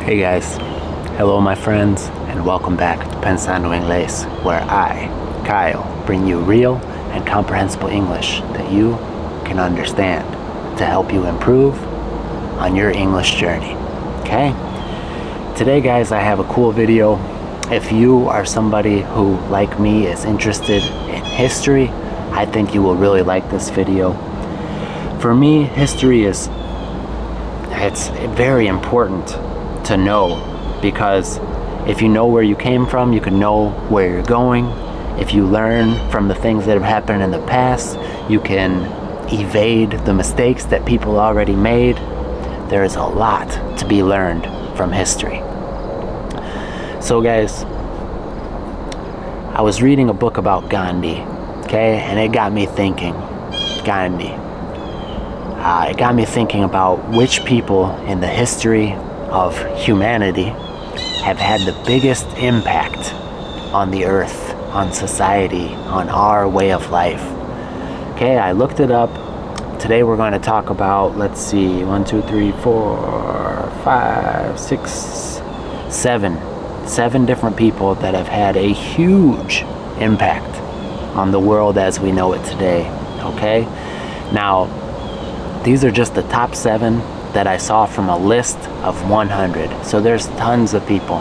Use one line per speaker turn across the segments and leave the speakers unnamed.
Hey guys, hello my friends, and welcome back to Pensando Inglés, where I, Kyle, bring you real and comprehensible English that you can understand to help you improve on your English journey. Okay? Today guys, I have a cool video. If you are somebody who, like me, is interested in history, I think you will really like this video. For me, history it's very important to know, because if you know where you came from, you can know where you're going. If you learn from the things that have happened in the past, you can evade the mistakes that people already made. There is a lot to be learned from history. So guys, I was reading a book about Gandhi, okay, and it got me thinking. Gandhi. It got me thinking about which people in the history of humanity have had the biggest impact on the earth, on society, on our way of life. Okay, I looked it up. Today we're going to talk about, let's see, 1, 2, 3, 4, 5, 6, 7 different people that have had a huge impact on the world as we know it today. Okay, now these are just the top 7 that I saw from a list of 100. So there's tons of people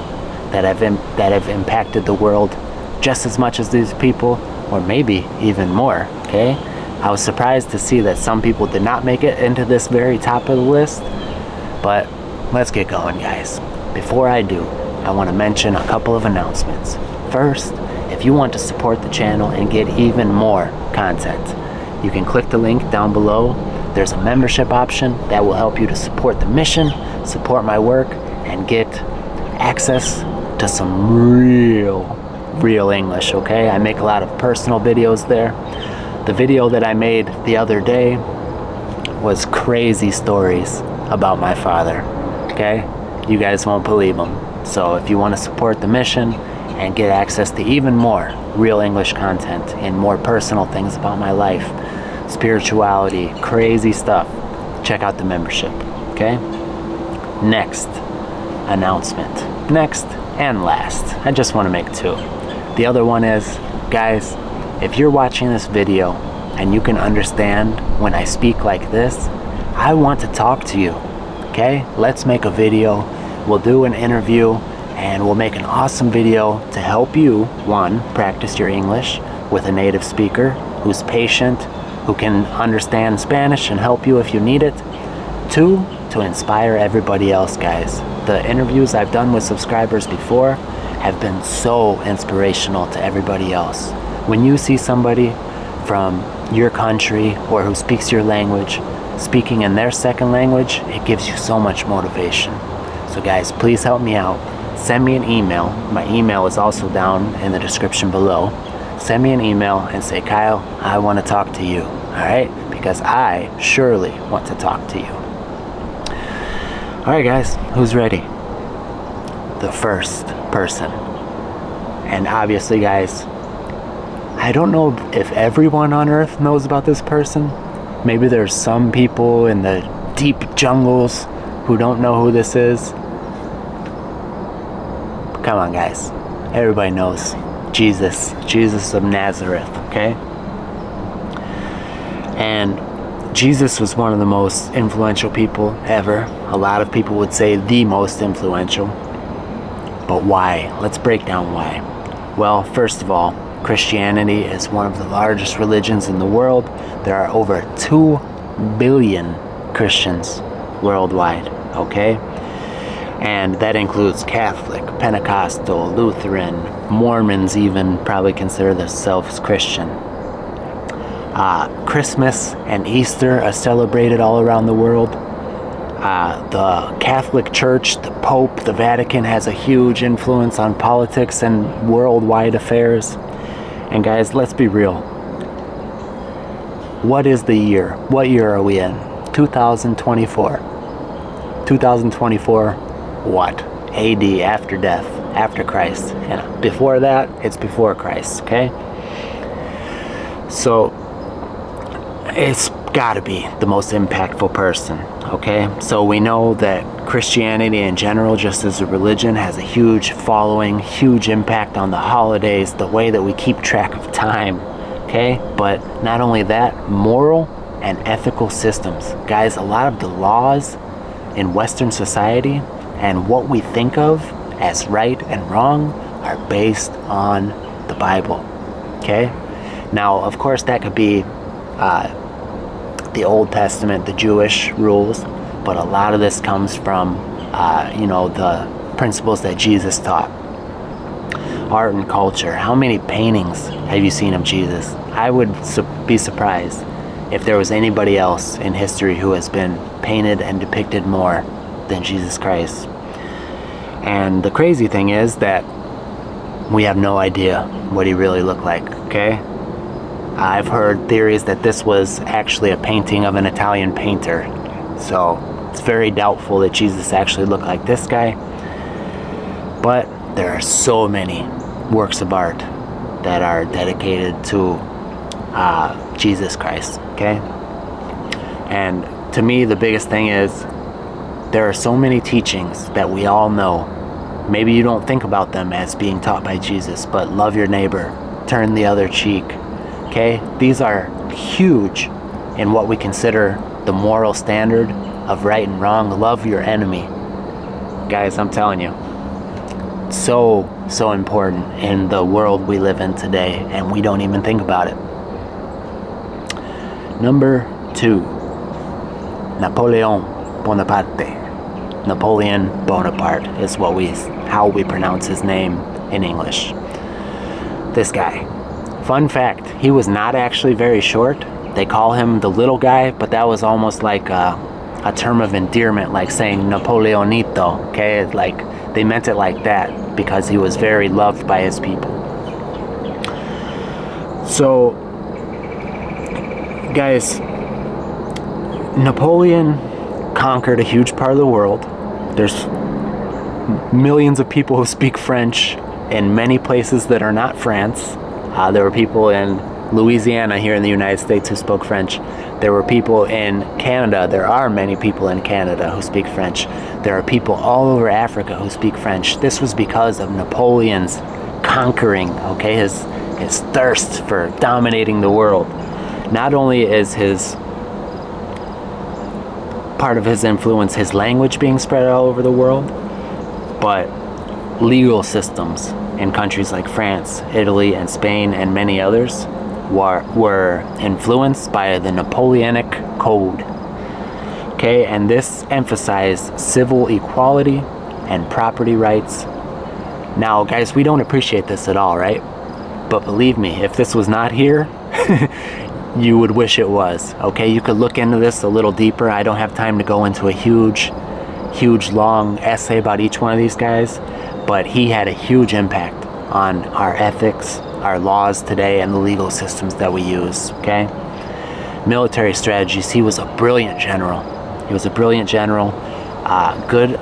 that have impacted the world just as much as these people, or maybe even more. Okay, I was surprised to see that some people did not make it into this very top of the list, but let's get going guys. Before I do, I want to mention a couple of announcements. First, if you want to support the channel and get even more content, you can click the link down below. There's a membership option that will help you to support the mission, support my work, and get access to some real English, okay? I make a lot of personal videos there. The video that I made the other day was crazy stories about my father, okay? You guys won't believe them. So if you want to support the mission and get access to even more real English content and more personal things about my life, spirituality, crazy stuff, check out the membership. Okay, next announcement, next and last, I just want to make 2. The other one is, guys, if you're watching this video and you can understand when I speak like this, I want to talk to you. Okay, let's make a video. We'll do an interview and we'll make an awesome video to help you, 1, practice your English with a native speaker who's patient, who can understand Spanish and help you if you need it. 2, to inspire everybody else, guys. The interviews I've done with subscribers before have been so inspirational to everybody else. When you see somebody from your country or who speaks your language speaking in their second language, it gives you so much motivation. So guys, please help me out. Send me an email. My email is also down in the description below. Send me an email and say, Kyle, I want to talk to you, all right? Because I surely want to talk to you. All right, guys, who's ready? The first person. And obviously, guys, I don't know if everyone on Earth knows about this person. Maybe there's some people in the deep jungles who don't know who this is. Come on, guys. Everybody knows. Jesus of Nazareth, okay? And Jesus was one of the most influential people ever. A lot of people would say the most influential. But why? Let's break down why. Well, first of all, Christianity is one of the largest religions in the world. There are over 2 billion Christians worldwide, okay? And that includes Catholic, Pentecostal, Lutheran, Mormons even probably consider themselves Christian. Christmas and Easter are celebrated all around the world. The Catholic Church, the Pope, the Vatican has a huge influence on politics and worldwide affairs. And guys, let's be real. What is the year? What year are we in? 2024. 2024. What? AD, after death, after Christ. And before that, it's before Christ, okay? So it's got to be the most impactful person Okay, so we know that Christianity in general, just as a religion, has a huge following, huge impact on the holidays, the way that we keep track of time. Okay, but not only that, moral and ethical systems. Guys, a lot of the laws in Western society and what we think of as right and wrong are based on the Bible. Okay, now of course that could be the Old Testament, the Jewish rules, but a lot of this comes from the principles that Jesus taught. Art and culture. How many paintings have you seen of Jesus? I would be surprised if there was anybody else in history who has been painted and depicted more than Jesus Christ. And the crazy thing is that we have no idea what he really looked like, okay? I've heard theories that this was actually a painting of an Italian painter. So it's very doubtful that Jesus actually looked like this guy. But there are so many works of art that are dedicated to Jesus Christ, okay? And to me, the biggest thing is there are so many teachings that we all know. Maybe you don't think about them as being taught by Jesus, but love your neighbor, turn the other cheek, okay? These are huge in what we consider the moral standard of right and wrong. Love your enemy. Guys, I'm telling you, so important in the world we live in today, and we don't even think about it. Number 2, Napoleon Bonaparte. Napoleon Bonaparte is how we pronounce his name in English. This guy. Fun fact, he was not actually very short. They call him the little guy, but that was almost like a term of endearment, like saying Napoleonito, okay? Like they meant it like that because he was very loved by his people. So, guys, Napoleon conquered a huge part of the world. There's millions of people who speak French in many places that are not France. There were people in Louisiana here in the United States who spoke French. There were people in Canada. There are many people in Canada who speak French. There are people all over Africa who speak French. This was because of Napoleon's conquering, okay, his thirst for dominating the world. Not only is his part of his influence his language being spread all over the world, but legal systems in countries like France, Italy, and Spain, and many others were influenced by the Napoleonic Code. Okay, and this emphasized civil equality and property rights. Now, guys, we don't appreciate this at all, right? But believe me, if this was not here, you would wish it was. Okay, you could look into this a little deeper. I don't have time to go into a huge long essay about each one of these guys, but he had a huge impact on our ethics, our laws today, and the legal systems that we use, okay? Military strategies. He was a brilliant general. Good,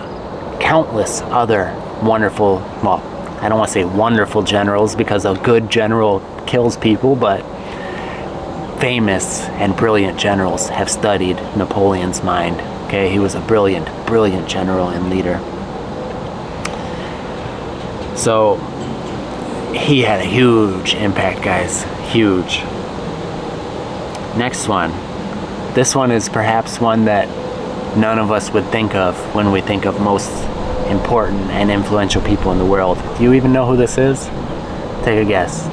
countless other wonderful, well, I don't want to say wonderful generals because a good general kills people, but famous and brilliant generals have studied Napoleon's mind. Okay, he was a brilliant general and leader. So he had a huge impact, guys. Huge. Next one. This one is perhaps one that none of us would think of when we think of most important and influential people in the world. Do you even know who this is? Take a guess.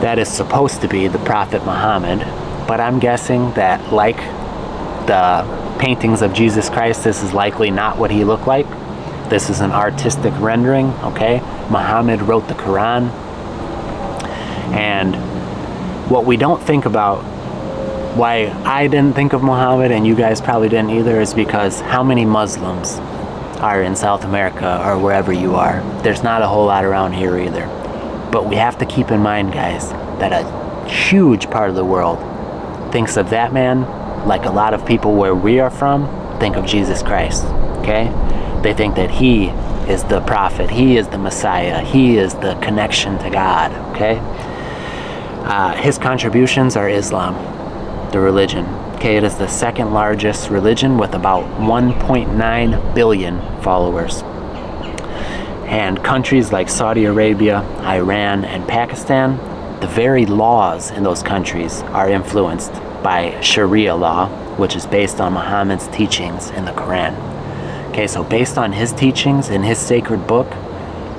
That is supposed to be the Prophet Muhammad, but I'm guessing that, like the paintings of Jesus Christ, this is likely not what he looked like. This is an artistic rendering, okay? Muhammad wrote the Quran. And what we don't think about, why I didn't think of Muhammad and you guys probably didn't either, is because how many Muslims are in South America or wherever you are? There's not a whole lot around here either. But we have to keep in mind, guys, that a huge part of the world thinks of that man like a lot of people where we are from think of Jesus Christ, okay? They think that he is the prophet, he is the Messiah, he is the connection to God, okay? His contributions are Islam, the religion, Okay, it is the second largest religion with about 1.9 billion followers. And countries like Saudi Arabia, Iran, and Pakistan, the very laws in those countries are influenced by Sharia law, which is based on Muhammad's teachings in the Quran. Okay, so based on his teachings in his sacred book,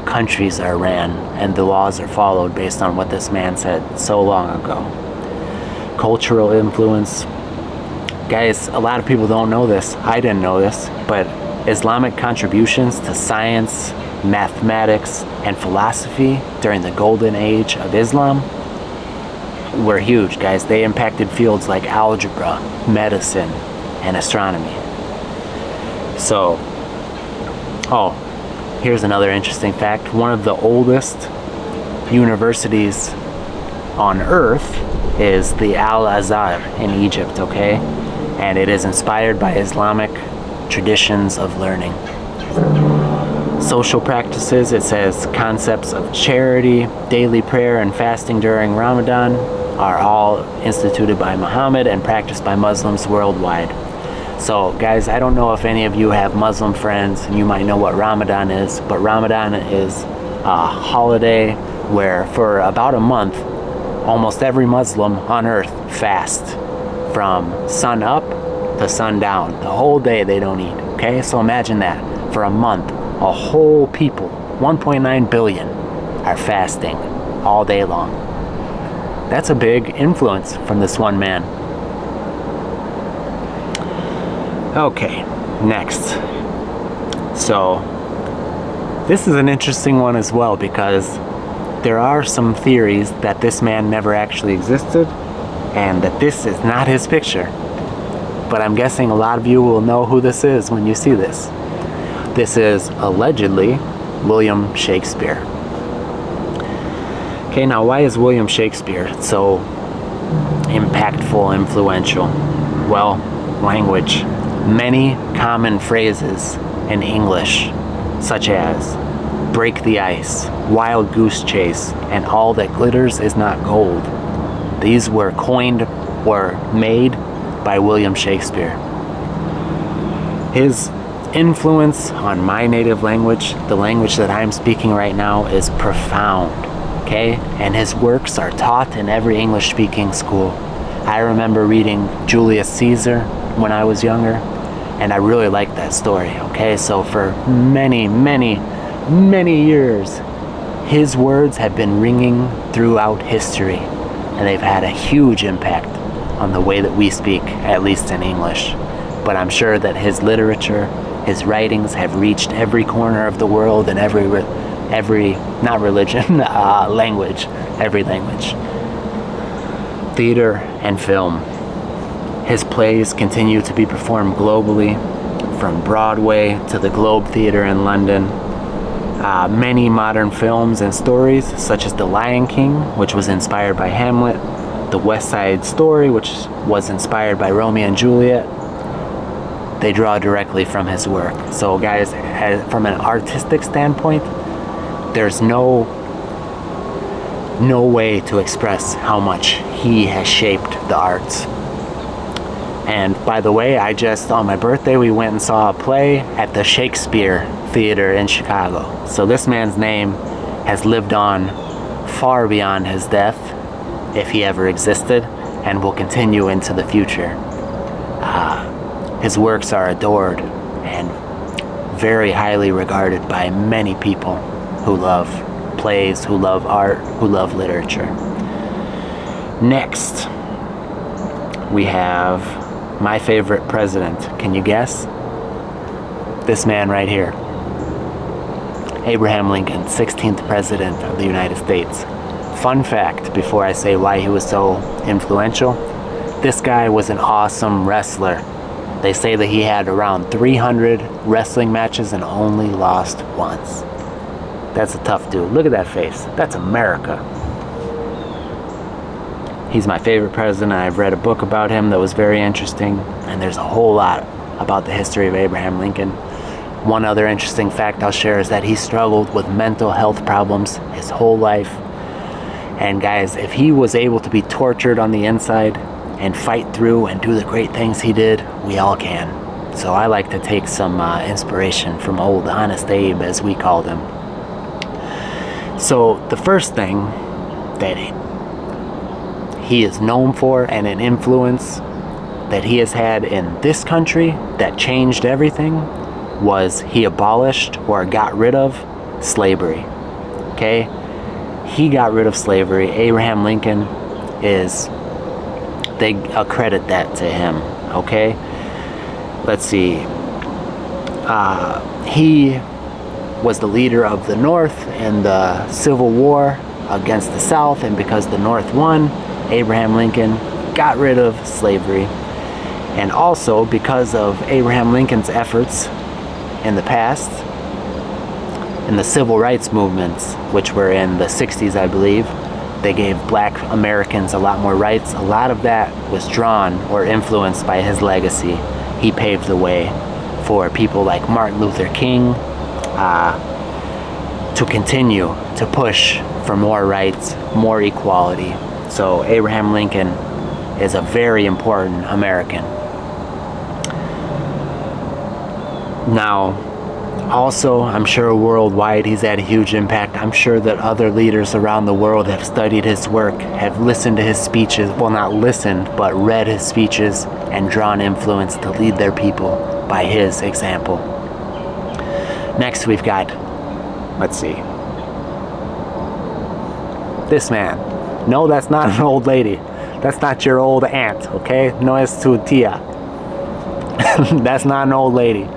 countries are ran and the laws are followed based on what this man said so long ago. Cultural influence. Guys, a lot of people don't know this. I didn't know this, but Islamic contributions to science, mathematics, and philosophy during the golden age of Islam were huge, guys. They impacted fields like algebra, medicine, and astronomy. So, here's another interesting fact. One of the oldest universities on earth is the Al-Azhar in Egypt, okay? And it is inspired by Islamic traditions of learning. Social practices, it says concepts of charity, daily prayer, and fasting during Ramadan are all instituted by Muhammad and practiced by Muslims worldwide. So guys, I don't know if any of you have Muslim friends and you might know what Ramadan is, but Ramadan is a holiday where for about a month, almost every Muslim on earth fasts from sun up to sundown. The whole day they don't eat, okay? So imagine that. For a month, a whole people, 1.9 billion, are fasting all day long. That's a big influence from this one man. Okay, next. So, this is an interesting one as well because there are some theories that this man never actually existed and that this is not his picture. But I'm guessing a lot of you will know who this is when you see this. This is allegedly William Shakespeare. Okay, now why is William Shakespeare so impactful, influential? Well, language. Many common phrases in English, such as break the ice, wild goose chase, and all that glitters is not gold. These were coined or made by William Shakespeare. His influence on my native language, the language that I'm speaking right now, is profound, okay? And his works are taught in every English-speaking school. I remember reading Julius Caesar when I was younger, and I really liked that story, okay? So for many, many, many years, his words have been ringing throughout history, and they've had a huge impact on the way that we speak, at least in English. But I'm sure that his literature, his writings have reached every corner of the world and every not religion, language, every language. Theater and film. His plays continue to be performed globally, from Broadway to the Globe Theatre in London. Many modern films and stories, such as The Lion King, which was inspired by Hamlet, The West Side Story, which was inspired by Romeo and Juliet, they draw directly from his work. So guys, from an artistic standpoint, there's no way to express how much he has shaped the arts. And by the way, on my birthday, we went and saw a play at the Shakespeare Theater in Chicago. So this man's name has lived on far beyond his death, if he ever existed, and will continue into the future. His works are adored and very highly regarded by many people who love plays, who love art, who love literature. Next, we have my favorite president. Can you guess? This man right here. Abraham Lincoln, 16th President of the United States. Fun fact, before I say why he was so influential, this guy was an awesome wrestler. They say that he had around 300 wrestling matches and only lost once. That's a tough dude. Look at that face. That's America. He's my favorite president. I've read a book about him that was very interesting, and there's a whole lot about the history of Abraham Lincoln. One other interesting fact I'll share is that he struggled with mental health problems his whole life. And guys, if he was able to be tortured on the inside and fight through and do the great things he did, we all can. So I like to take some inspiration from old Honest Abe, as we called him. So the first thing that he is known for, and an influence that he has had in this country that changed everything, was he abolished or got rid of slavery. Okay? He got rid of slavery. Abraham Lincoln they accredit that to him. Okay? Let's see. He was the leader of the North in the Civil War against the South, and because the North won, Abraham Lincoln got rid of slavery. And also because of Abraham Lincoln's efforts in the past, in the civil rights movements, which were in the 60s, I believe, they gave black Americans a lot more rights. A lot of that was drawn or influenced by his legacy. He paved the way for people like Martin Luther King to continue to push for more rights, more equality. So Abraham Lincoln is a very important American. Now, also, I'm sure worldwide he's had a huge impact. I'm sure that other leaders around the world have studied his work, have listened to his speeches, well, not listened, but read his speeches and drawn influence to lead their people by his example. Next, we've got, let's see, this man. No, that's not an old lady. That's not your old aunt, okay? No es tu tia. That's not an old lady.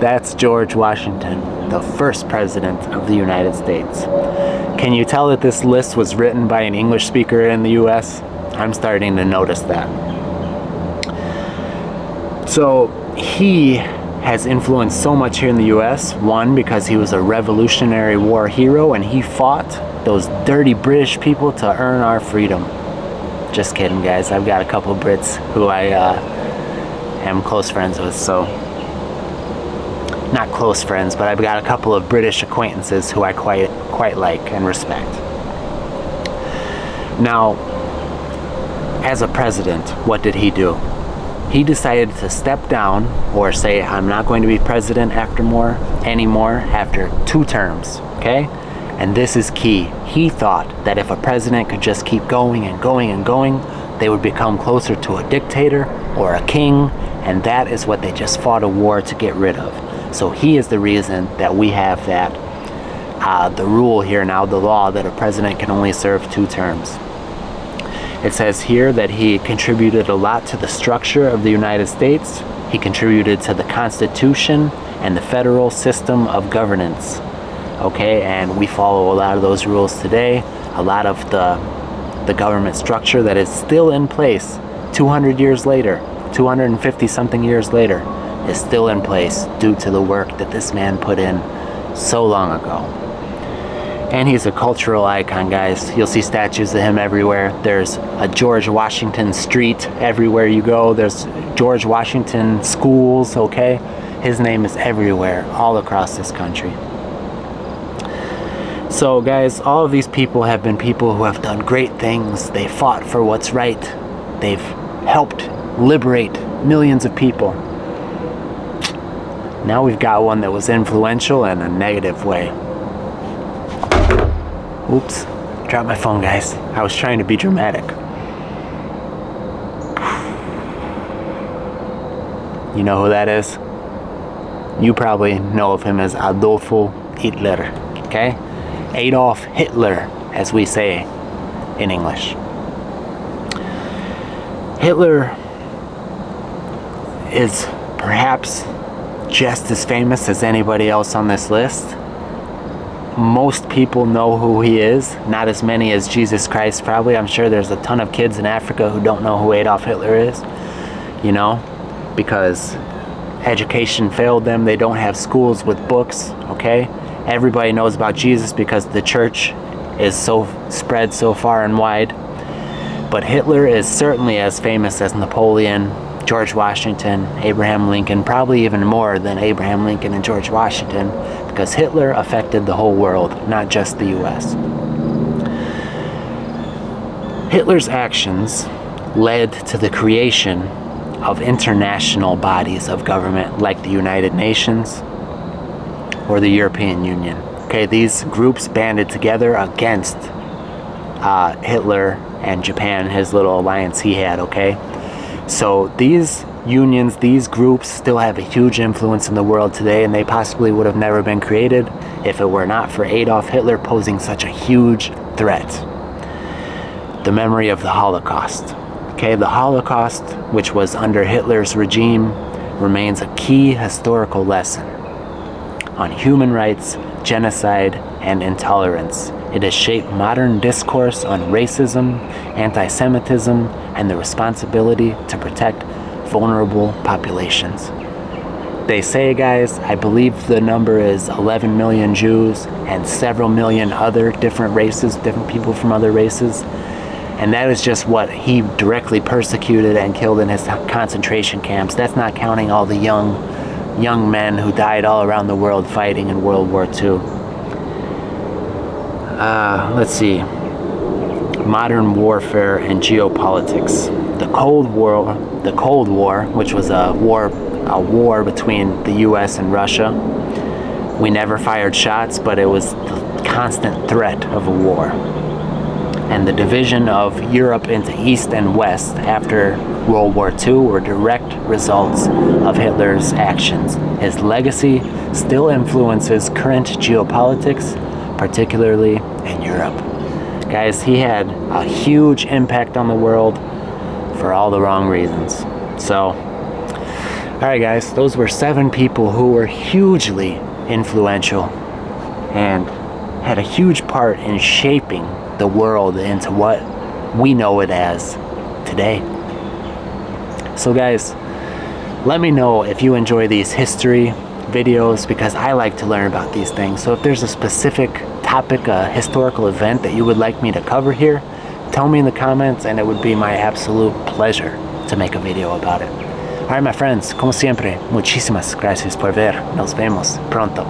That's George Washington, the first president of the United States. Can you tell that this list was written by an English speaker in the US? I'm starting to notice that. So he has influenced so much here in the US. One, because he was a Revolutionary War hero and he fought those dirty British people to earn our freedom. Just kidding, guys. I've got a couple Brits who I am close friends with, so not close friends, but I've got a couple of British acquaintances who I quite like and respect. Now, as a president, what did he do? He decided to step down, or say, I'm not going to be president anymore after 2 terms, okay? And this is key. He thought that if a president could just keep going and going and going, they would become closer to a dictator or a king, and that is what they just fought a war to get rid of. So he is the reason that we have that, the rule here now, the law, that a president can only serve 2 terms. It says here that he contributed a lot to the structure of the United States. He contributed to the Constitution and the federal system of governance. Okay, and we follow a lot of those rules today. A lot of the government structure that is still in place 200 years later, 250 something years later, is still in place due to the work that this man put in so long ago. And he's a cultural icon, guys. You'll see statues of him everywhere. There's a George Washington street everywhere you go. There's George Washington schools, okay? His name is everywhere, all across this country. So, guys, all of these people have been people who have done great things. They fought for what's right. They've helped liberate millions of people. Now we've got one that was influential in a negative way. Oops, dropped my phone, guys. I was trying to be dramatic. You know who that is? You probably know of him as Adolf Hitler, okay? Adolf Hitler, as we say in English. Hitler is perhaps just as famous as anybody else on this list. Most people know who he is, not as many as Jesus Christ probably. I'm sure there's a ton of kids in Africa who don't know who Adolf Hitler is, you know, because education failed them. They don't have schools with books, okay? Everybody knows about Jesus because the church is so spread so far and wide. But Hitler is certainly as famous as Napoleon, George Washington, Abraham Lincoln, probably even more than Abraham Lincoln and George Washington, because Hitler affected the whole world, not just the US. Hitler's actions led to the creation of international bodies of government like the United Nations or the European Union. Okay, these groups banded together against Hitler and Japan, his little alliance he had, okay? So these unions, these groups still have a huge influence in the world today, and they possibly would have never been created if it were not for Adolf Hitler posing such a huge threat. The memory of the Holocaust. Okay, the Holocaust, which was under Hitler's regime, remains a key historical lesson on human rights, genocide, and intolerance. It has shaped modern discourse on racism, anti-Semitism, and the responsibility to protect vulnerable populations. They say, guys, I believe the number is 11 million Jews and several million other different races, different people from other races. And that is just what he directly persecuted and killed in his concentration camps. That's not counting all the young men who died all around the world fighting in World War II. Let's see. Modern warfare and geopolitics. The Cold War, which was a war between the U.S. and Russia. We never fired shots, but it was the constant threat of a war. And the division of Europe into East and West after World War II were direct results of Hitler's actions. His legacy still influences current geopolitics, particularly in Europe. Guys, he had a huge impact on the world for all the wrong reasons. So, alright guys, those were 7 people who were hugely influential and had a huge part in shaping the world into what we know it as today. So guys, let me know if you enjoy these history videos, because I like to learn about these things. So if there's a specific topic, a historical event that you would like me to cover here, tell me in the comments and it would be my absolute pleasure to make a video about it. Alright my friends, como siempre, muchísimas gracias por ver. Nos vemos pronto.